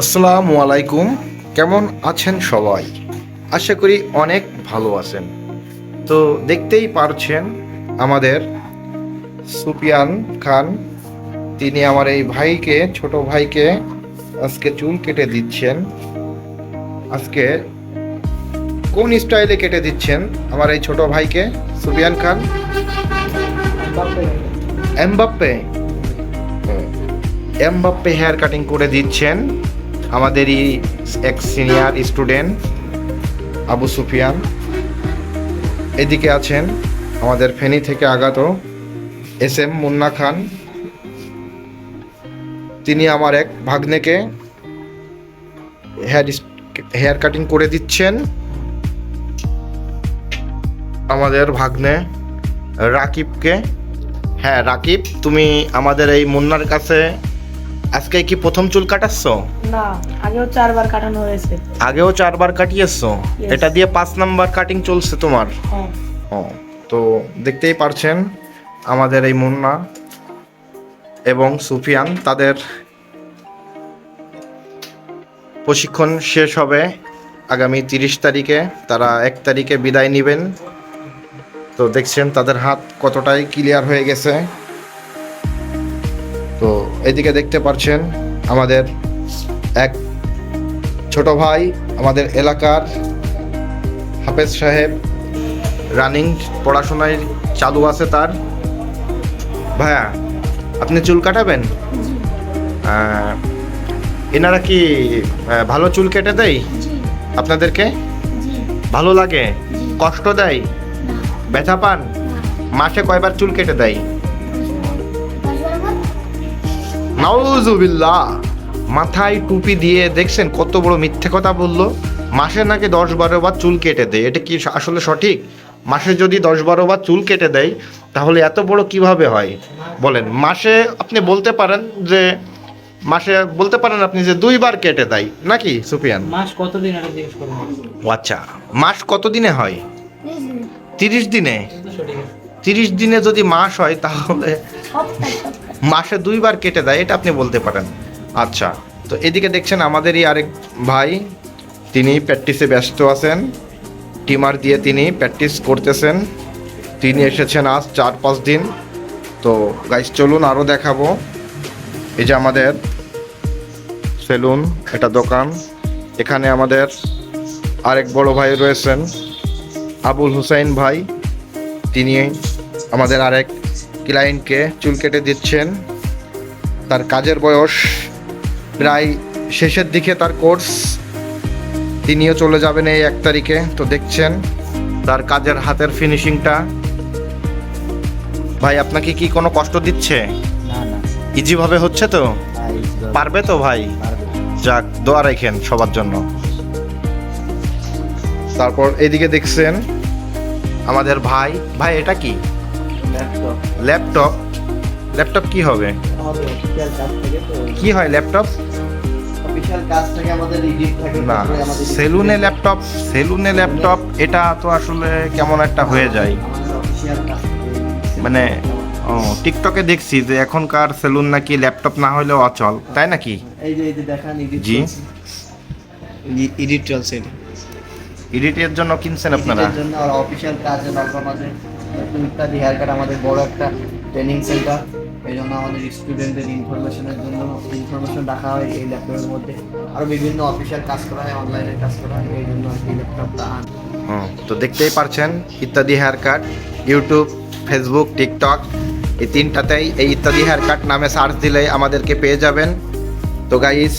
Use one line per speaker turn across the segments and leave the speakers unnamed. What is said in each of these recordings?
আসসালামু আলাইকুম। কেমন আছেন সবাই? আশা করি অনেক ভালো আছেন। তো দেখতেই পারছেন আমাদের সুফিয়ান খান, তিনি আমার এই ভাইকে, ছোট ভাইকে আজকে চুল কেটে দিচ্ছেন। আজকে কোন স্টাইলে কেটে দিচ্ছেন আমার এই ছোট ভাইকে সুফিয়ান খান? এমবাপ্পে এমবাপ্পে হেয়ার কাটিং করে দিচ্ছেন আমাদেরই এক সিনিয়র স্টুডেন্ট আবু সুফিয়ান। এদিকে আছেন আমাদের ফেনী থেকে আগত SM মুন্না খান, তিনি আমার এক ভাগ্নেকে হেয়ার কাটিং করে দিচ্ছেন। আমাদের ভাগ্নে রাকিবকে, হ্যাঁ রাকিব, তুমি আমাদের এই মুন্নার কাছে আজকে কি প্রথম চুল কাটাচ্ছ?
না, আগেও 4 বার কাটানো হয়েছে।
আগেও 4 বার কাটিয়েছো?
Yes.
এটা দিয়ে 5 নাম্বার কাটিং চলছে তোমার?
হ্যাঁ।
ও, তো দেখতেই পারছেন আমাদের এই মুন্না এবং সুফিয়ান, তাদের প্রশিক্ষণ শেষ হবে আগামী 30 তারিখে। তারা 1 তারিখে বিদায় নেবেন। তো দেখছেন তাদের হাত কতটাই ক্লিয়ার হয়ে গেছে। তো এদিকে দেখতে পাচ্ছেন আমাদের এক ছোট ভাই, আমাদের এলাকার হাফেজ সাহেব, রানিং পড়াশোনায় চালু আছে তার। ভাইয়া, আপনি চুল কাটাবেন? এনারা কি ভালো চুল কেটে দেয় আপনাদেরকে? ভালো লাগে? কষ্ট দেয়? ব্যথা পান? মাসে কয়বার চুল কেটে দেয়? নাউজুবিল্লাহ, মাথায় টুপি দিয়ে দেখছেন কত বড় মিথ্যে কথা বললো। মাসে নাকি 10-12 বার চুল কেটে দেয়, এটা কি আসলে সঠিক? মাসে যদি 10-12 বার চুল কেটে দেয় তাহলে এত বড় কিভাবে হয় বলেন? মাসে আপনি বলতে পারেন যে আপনি যে 2 বার কেটে দেয় নাকি সুফিয়ান?
মাস কতদিন আগে জিজ্ঞেস করুন।
ও আচ্ছা, মাস কত দিনে হয়? 30 দিনে।
সঠিক।
30 দিনে যদি মাস হয় তাহলে মাসে 2 বার কেটে দেয়, এটা আপনি বলতে পারেন। আচ্ছা, তো এদিকে দেখছেন আমাদেরই আরেক ভাই, তিনি প্র্যাকটিসে ব্যস্ত আছেন, টিমার দিয়ে তিনি প্র্যাকটিস করতেছেন। তিনি এসেছেন আজ 4-5 দিন। তো গাইস চলুন আরও দেখাবো। এই যে আমাদের সেলুন, এটা দোকান। এখানে আমাদের আরেক বড় ভাই রয়েছেন আবুল হুসাইন ভাই, তিনি আমাদের আরেক ক্লায়েন্টকে চুল কেটে দিচ্ছেন। তার কাজের বয়স প্রায় শেষের দিকে, তার কোর্স, তিনিও চলে যাবেন এই 1 তারিখে। তো দেখছেন তার কাজের হাতের ফিনিশিংটা। ভাই, আপনাকে কি কোনো কষ্ট দিচ্ছে?
না না,
ইজিভাবে হচ্ছে তো? পারবে তো ভাই? যাক, দোয়া রাখেন সবার জন্য। তারপর এদিকে দেখছেন আমাদের ভাই, এটা কি? ল্যাপটপ। ল্যাপটপ কি হবে?
আমাদের অফিসিয়াল কাজ থেকে তো
কি হয় ল্যাপটপ?
অফিসিয়াল কাজ থেকে আমাদের এডিট থাকে
না, সেলুনে ল্যাপটপ এটা তো আসলে কেমন একটা হয়ে যায়।
আমাদের অফিসিয়াল কাজ থেকে
মানে টিকটকে দেখছি যে এখনকার সেলুন নাকি ল্যাপটপ না হলেও অচল, তাই নাকি?
এই যে দেখান এডিট।
জি,
এডিট চলছে।
এডিটের জন্য কিনছেন আপনারা?
এডিটের জন্য আর অফিসিয়াল কাজে লাগবে আমাদের ইত্যাদি হেয়ার কাট। আমাদের বড় একটা ট্রেনিং সেন্টার, এই জন্য আমাদের স্টুডেন্টদের ইনফরমেশনের জন্য ইনফরমেশন রাখা হয় এই ল্যাপটপের মধ্যে। আরও বিভিন্ন অফিসিয়াল কাজ করা হয়, অনলাইনে কাজ করা হয়, এই জন্য এই ল্যাপটপটা
তো দেখতেই পারছেন ইত্যাদি hair cut, YouTube, Facebook, TikTok, এই 3টাতেই এই ইত্যাদি হেয়ার কাট নামে সার্চ দিলে আমাদেরকে পেয়ে যাবেন। তো গাইস,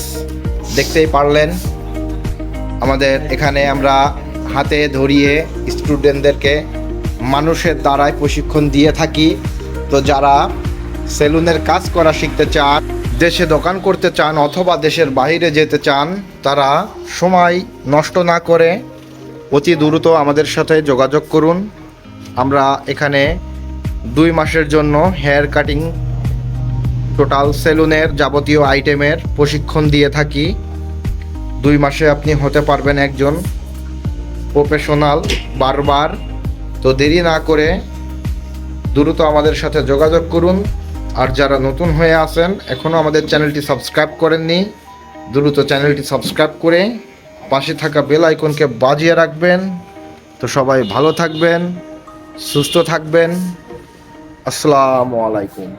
দেখতেই পারলেন আমাদের এখানে আমরা হাতে ধরিয়ে স্টুডেন্টদেরকে মানুষের দ্বারাই প্রশিক্ষণ দিয়ে থাকি। তো যারা সেলুনের কাজ করা শিখতে চান, দেশে দোকান করতে চান অথবা দেশের বাইরে যেতে চান, তারা সময় নষ্ট না করে অতি দ্রুত আমাদের সাথে যোগাযোগ করুন। আমরা এখানে 2 মাসের জন্য হেয়ার কাটিং, টোটাল সেলুনের যাবতীয় আইটেমের প্রশিক্ষণ দিয়ে থাকি। 2 মাসে আপনি হতে পারবেন একজন প্রফেশনাল বারবার। তো দেরি না করে দ্রুত আমাদের সাথে যোগাযোগ করুন। আর যারা নতুন হয়ে আছেন, এখনও আমাদের চ্যানেলটি সাবস্ক্রাইব করেননি, দ্রুত চ্যানেলটি সাবস্ক্রাইব করে পাশে থাকা বেল আইকনকে বাজিয়ে রাখবেন। তো সবাই ভালো থাকবেন, সুস্থ থাকবেন। আসসালামু আলাইকুম।